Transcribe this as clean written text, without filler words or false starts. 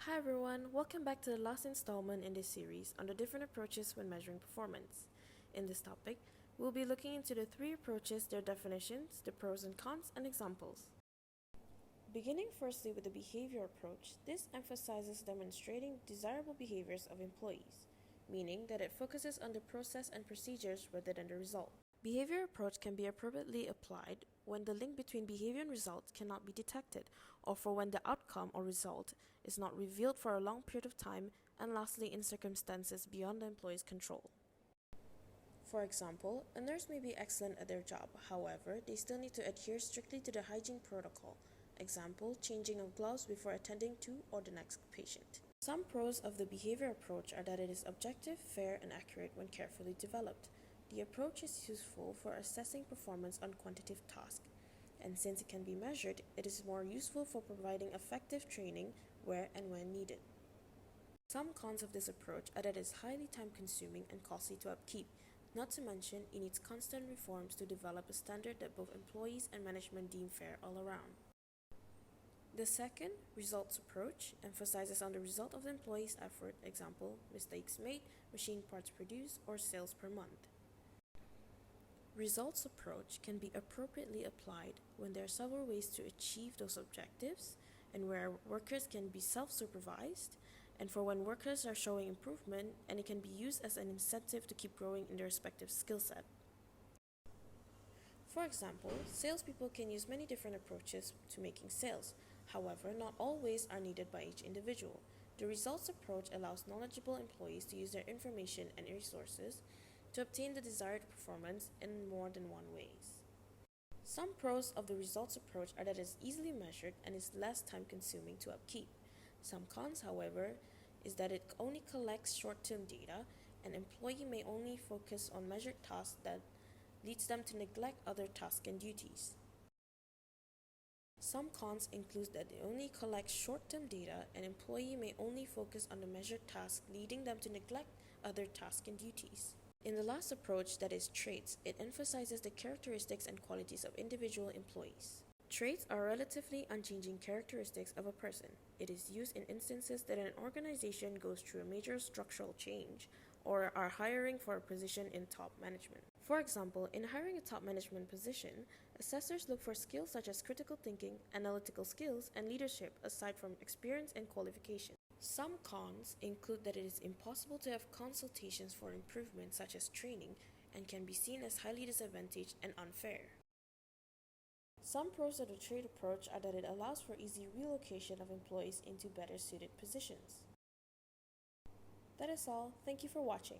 Hi everyone, welcome back to the last installment in this series on the different approaches when measuring performance. In this topic, we'll be looking into the three approaches, their definitions, the pros and cons, and examples. Beginning firstly with the behavior approach, this emphasizes demonstrating desirable behaviors of employees, meaning that it focuses on the process and procedures rather than the result. Behavior approach can be appropriately applied when the link between behavior and result cannot be detected, or for when the outcome or result is not revealed for a long period of time, and lastly in circumstances beyond the employee's control. For example, a nurse may be excellent at their job, however, they still need to adhere strictly to the hygiene protocol. Example, changing of gloves before attending to or the next patient. Some pros of the behavior approach are that it is objective, fair, and accurate when carefully developed. The approach is useful for assessing performance on quantitative tasks, and since it can be measured, it is more useful for providing effective training where and when needed. Some cons of this approach are that it is highly time-consuming and costly to upkeep, not to mention it needs constant reforms to develop a standard that both employees and management deem fair all around. The second, results approach, emphasizes on the result of the employee's effort, example, mistakes made, machine parts produced, or sales per month. Results approach can be appropriately applied when there are several ways to achieve those objectives and where workers can be self-supervised, and for when workers are showing improvement, and it can be used as an incentive to keep growing in their respective skill set. For example, salespeople can use many different approaches to making sales. However, not all ways are needed by each individual. The results approach allows knowledgeable employees to use their information and resources to obtain the desired performance in more than one ways. Some pros of the results approach are that it is easily measured and is less time-consuming to upkeep. Some cons, however, is that it only collects short-term data, and employee may only focus on measured tasks that leads them to neglect other tasks and duties. Some cons include that it only collects short-term data, and employee may only focus on the measured tasks, leading them to neglect other tasks and duties. In the last approach, that is traits, it emphasizes the characteristics and qualities of individual employees. Traits are relatively unchanging characteristics of a person. It is used in instances that an organization goes through a major structural change or are hiring for a position in top management. For example, in hiring a top management position, assessors look for skills such as critical thinking, analytical skills, and leadership aside from experience and qualification. Some cons include that it is impossible to have consultations for improvement such as training and can be seen as highly disadvantaged and unfair. Some pros of the trait approach are that it allows for easy relocation of employees into better suited positions. That is all. Thank you for watching.